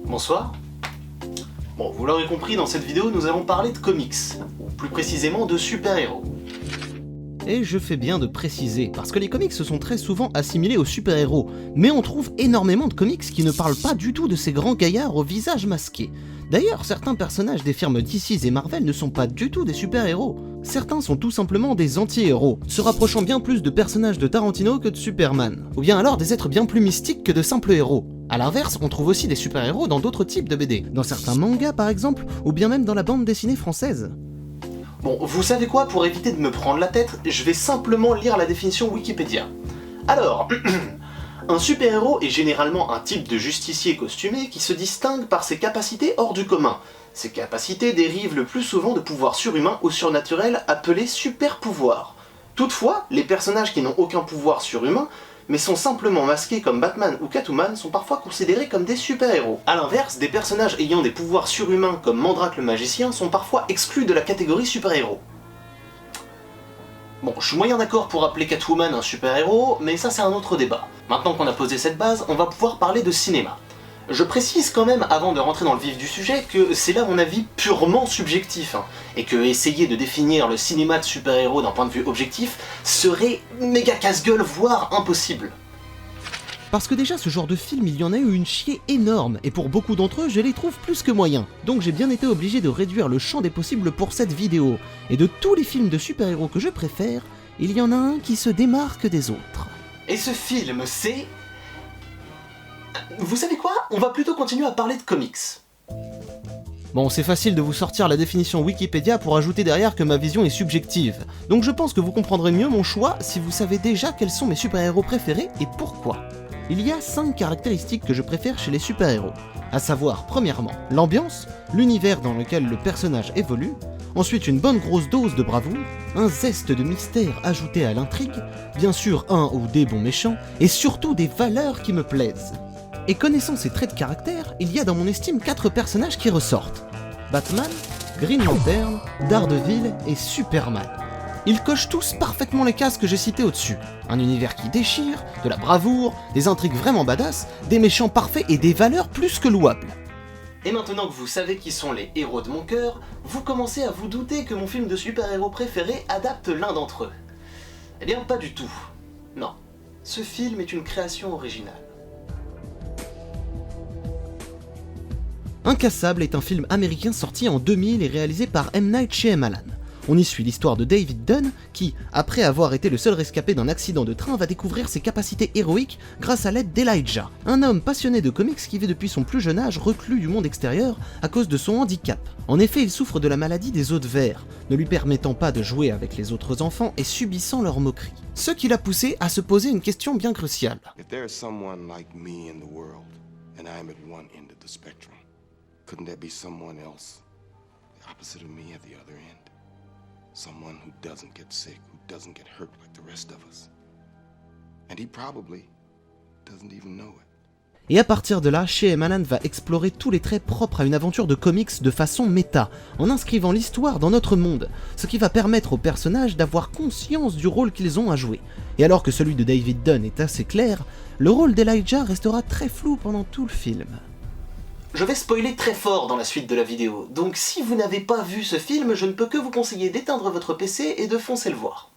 Bonsoir. Bon, vous l'aurez compris, dans cette vidéo, nous allons parler de comics, ou plus précisément de super-héros. Et je fais bien de préciser, parce que les comics se sont très souvent assimilés aux super-héros, mais on trouve énormément de comics qui ne parlent pas du tout de ces grands gaillards au visage masqué. D'ailleurs, certains personnages des firmes DC et Marvel ne sont pas du tout des super-héros. Certains sont tout simplement des anti-héros, se rapprochant bien plus de personnages de Tarantino que de Superman, ou bien alors des êtres bien plus mystiques que de simples héros. A l'inverse, on trouve aussi des super-héros dans d'autres types de BD, dans certains mangas par exemple, ou bien même dans la bande dessinée française. Bon, vous savez quoi, pour éviter de me prendre la tête, je vais simplement lire la définition Wikipédia. Alors, un super-héros est généralement un type de justicier costumé qui se distingue par ses capacités hors du commun. Ces capacités dérivent le plus souvent de pouvoirs surhumains ou surnaturels appelés super-pouvoirs. Toutefois, les personnages qui n'ont aucun pouvoir surhumain, mais sont simplement masqués comme Batman ou Catwoman, sont parfois considérés comme des super-héros. A l'inverse, des personnages ayant des pouvoirs surhumains comme Mandrake le magicien sont parfois exclus de la catégorie super-héros. Bon, je suis moyen d'accord pour appeler Catwoman un super-héros, mais ça c'est un autre débat. Maintenant qu'on a posé cette base, on va pouvoir parler de cinéma. Je précise quand même, avant de rentrer dans le vif du sujet, que c'est là mon avis purement subjectif, et que essayer de définir le cinéma de super-héros d'un point de vue objectif serait méga casse-gueule, voire impossible. Parce que déjà ce genre de film, il y en a eu une chier énorme, et pour beaucoup d'entre eux, je les trouve plus que moyens. Donc j'ai bien été obligé de réduire le champ des possibles pour cette vidéo. Et de tous les films de super-héros que je préfère, il y en a un qui se démarque des autres. Et ce film, c'est... Vous savez quoi? On va plutôt continuer à parler de comics. Bon, c'est facile de vous sortir la définition Wikipédia pour ajouter derrière que ma vision est subjective. Donc je pense que vous comprendrez mieux mon choix si vous savez déjà quels sont mes super-héros préférés et pourquoi. Il y a 5 caractéristiques que je préfère chez les super-héros, à savoir, premièrement, l'ambiance, l'univers dans lequel le personnage évolue, ensuite une bonne grosse dose de bravoure, un zeste de mystère ajouté à l'intrigue, bien sûr un ou des bons méchants, et surtout des valeurs qui me plaisent. Et connaissant ces traits de caractère, il y a dans mon estime 4 personnages qui ressortent. Batman, Green Lantern, Daredevil et Superman. Ils cochent tous parfaitement les cases que j'ai citées au-dessus. Un univers qui déchire, de la bravoure, des intrigues vraiment badass, des méchants parfaits et des valeurs plus que louables. Et maintenant que vous savez qui sont les héros de mon cœur, vous commencez à vous douter que mon film de super-héros préféré adapte l'un d'entre eux. Eh bien pas du tout. Non. Ce film est une création originale. Incassable est un film américain sorti en 2000 et réalisé par M. Night Shyamalan. On y suit l'histoire de David Dunn qui, après avoir été le seul rescapé d'un accident de train, va découvrir ses capacités héroïques grâce à l'aide d'Elijah, un homme passionné de comics qui vit depuis son plus jeune âge reclus du monde extérieur à cause de son handicap. En effet, il souffre de la maladie des os de verre, ne lui permettant pas de jouer avec les autres enfants et subissant leurs moqueries. Ce qui l'a poussé à se poser une question bien cruciale. If there is someone like me in the world, and I'm at one end of the spectrum, couldn't there be someone else, the opposite of me at the other end? Someone who doesn't get sick, who doesn't get hurt like the rest of us. And he probably doesn't even know it. Et à partir de là, Shyamalan va explorer tous les traits propres à une aventure de comics de façon méta, en inscrivant l'histoire dans notre monde, ce qui va permettre aux personnages d'avoir conscience du rôle qu'ils ont à jouer. Et alors que celui de David Dunn est assez clair, le rôle d'Elijah restera très flou pendant tout le film. Je vais spoiler très fort dans la suite de la vidéo, donc si vous n'avez pas vu ce film, je ne peux que vous conseiller d'éteindre votre PC et de foncer le voir.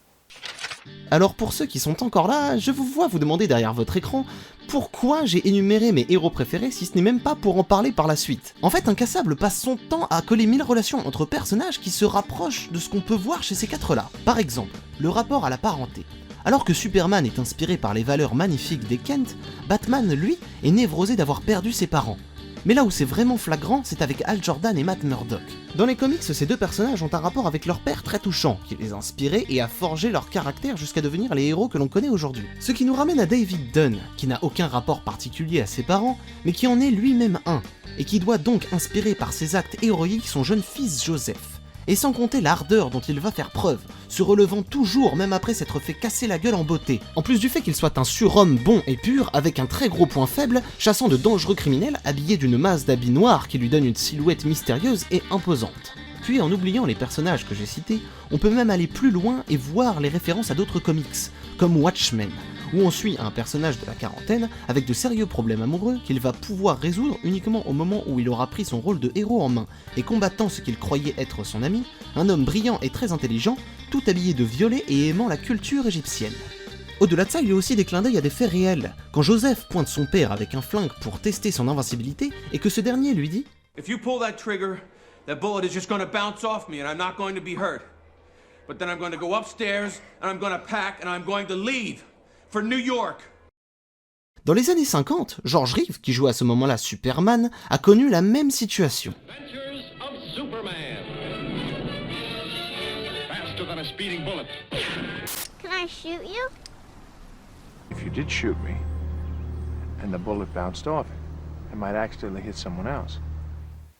Alors pour ceux qui sont encore là, je vous vois vous demander derrière votre écran pourquoi j'ai énuméré mes héros préférés si ce n'est même pas pour en parler par la suite. En fait, Incassable passe son temps à coller 1000 relations entre personnages qui se rapprochent de ce qu'on peut voir chez ces 4-là. Par exemple, le rapport à la parenté. Alors que Superman est inspiré par les valeurs magnifiques des Kent, Batman, lui, est névrosé d'avoir perdu ses parents. Mais là où c'est vraiment flagrant, c'est avec Hal Jordan et Matt Murdock. Dans les comics, ces deux personnages ont un rapport avec leur père très touchant, qui les a inspirés et a forgé leur caractère jusqu'à devenir les héros que l'on connaît aujourd'hui. Ce qui nous ramène à David Dunn, qui n'a aucun rapport particulier à ses parents, mais qui en est lui-même un, et qui doit donc inspirer par ses actes héroïques son jeune fils Joseph. et sans compter l'ardeur dont il va faire preuve, se relevant toujours même après s'être fait casser la gueule en beauté, en plus du fait qu'il soit un surhomme bon et pur, avec un très gros point faible, chassant de dangereux criminels habillés d'une masse d'habits noirs qui lui donne une silhouette mystérieuse et imposante. Puis en oubliant les personnages que j'ai cités, on peut même aller plus loin et voir les références à d'autres comics, comme Watchmen, où on suit un personnage de la quarantaine avec de sérieux problèmes amoureux qu'il va pouvoir résoudre uniquement au moment où il aura pris son rôle de héros en main, et combattant ce qu'il croyait être son ami, un homme brillant et très intelligent, tout habillé de violet et aimant la culture égyptienne. Au-delà de ça, il y a aussi des clins d'œil à des faits réels, quand Joseph pointe son père avec un flingue pour tester son invincibilité, et que ce dernier lui dit « If you pull that trigger, that bullet is just going to bounce off me and I'm not going to be hurt. But then I'm going to go upstairs and I'm going to pack and I'm going to leave for New York. » Dans les années 50, George Reeves, qui jouait à ce moment-là Superman, a connu la même situation. Adventures of Superman. Faster than a speeding bullet. Can I shoot you? If you did shoot me, and the bullet bounced off, it might accidentally hit someone else.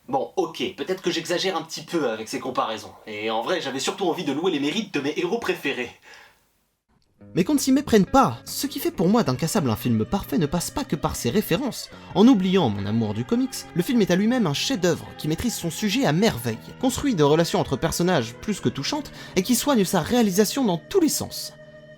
Bon, ok, peut-être que j'exagère un petit peu avec ces comparaisons, et en vrai j'avais surtout envie de louer les mérites de mes héros préférés. Mais qu'on ne s'y méprenne pas, ce qui fait pour moi d'Incassable un film parfait ne passe pas que par ses références. En oubliant mon amour du comics, le film est à lui-même un chef-d'œuvre qui maîtrise son sujet à merveille, construit de relations entre personnages plus que touchantes et qui soigne sa réalisation dans tous les sens.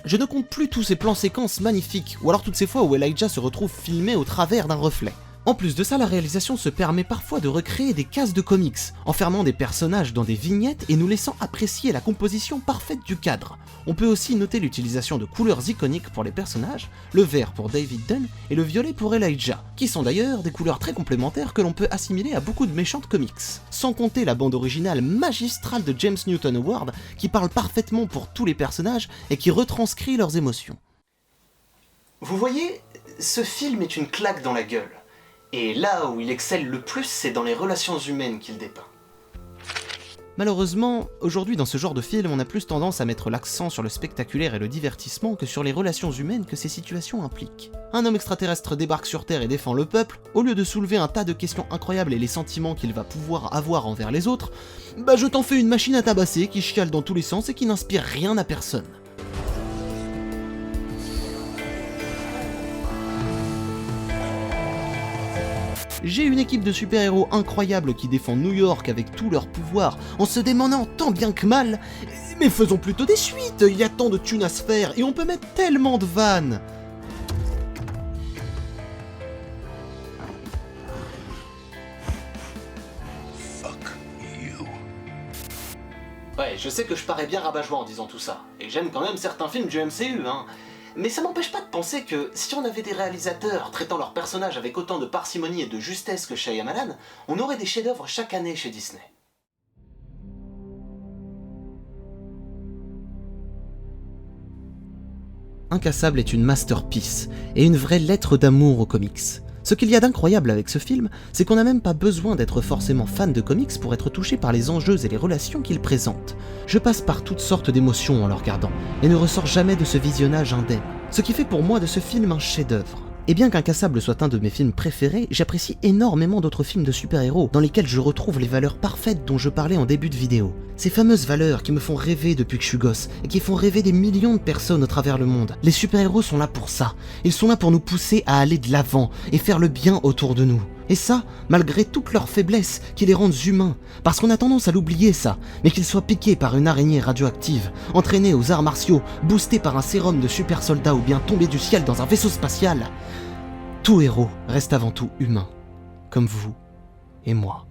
Je ne compte plus tous ces plans séquences magnifiques, ou alors toutes ces fois où Elijah se retrouve filmé au travers d'un reflet. En plus de ça, la réalisation se permet parfois de recréer des cases de comics, enfermant des personnages dans des vignettes et nous laissant apprécier la composition parfaite du cadre. On peut aussi noter l'utilisation de couleurs iconiques pour les personnages, le vert pour David Dunn et le violet pour Elijah, qui sont d'ailleurs des couleurs très complémentaires que l'on peut assimiler à beaucoup de méchantes comics. Sans compter la bande originale magistrale de James Newton Howard, qui parle parfaitement pour tous les personnages et qui retranscrit leurs émotions. Vous voyez, ce film est une claque dans la gueule. Et là où il excelle le plus, c'est dans les relations humaines qu'il dépeint. Malheureusement, aujourd'hui dans ce genre de film, on a plus tendance à mettre l'accent sur le spectaculaire et le divertissement que sur les relations humaines que ces situations impliquent. Un homme extraterrestre débarque sur Terre et défend le peuple, au lieu de soulever un tas de questions incroyables et les sentiments qu'il va pouvoir avoir envers les autres, bah je t'en fais une machine à tabasser qui chiale dans tous les sens et qui n'inspire rien à personne. J'ai une équipe de super-héros incroyables qui défend New York avec tous leurs pouvoirs en se démenant tant bien que mal, mais faisons plutôt des suites, il y a tant de thunes à se faire et on peut mettre tellement de vannes. Ouais, je sais que je parais bien rabat-joie en disant tout ça, et j'aime quand même certains films du MCU, hein. Mais ça m'empêche pas de penser que si on avait des réalisateurs traitant leurs personnages avec autant de parcimonie et de justesse que Shyamalan, on aurait des chefs-d'œuvre chaque année chez Disney. Incassable est une masterpiece et une vraie lettre d'amour aux comics. Ce qu'il y a d'incroyable avec ce film, c'est qu'on n'a même pas besoin d'être forcément fan de comics pour être touché par les enjeux et les relations qu'il présente. Je passe par toutes sortes d'émotions en le regardant, et ne ressors jamais de ce visionnage indemne. Ce qui fait pour moi de ce film un chef-d'œuvre. Et bien qu'Incassable soit un de mes films préférés, j'apprécie énormément d'autres films de super-héros, dans lesquels je retrouve les valeurs parfaites dont je parlais en début de vidéo. Ces fameuses valeurs qui me font rêver depuis que je suis gosse, et qui font rêver des millions de personnes au travers le monde. Les super-héros sont là pour ça. Ils sont là pour nous pousser à aller de l'avant, et faire le bien autour de nous. Et ça, malgré toutes leurs faiblesses qui les rendent humains, parce qu'on a tendance à l'oublier ça, mais qu'ils soient piqués par une araignée radioactive, entraînés aux arts martiaux, boostés par un sérum de super soldats ou bien tombés du ciel dans un vaisseau spatial, tout héros reste avant tout humain, comme vous et moi.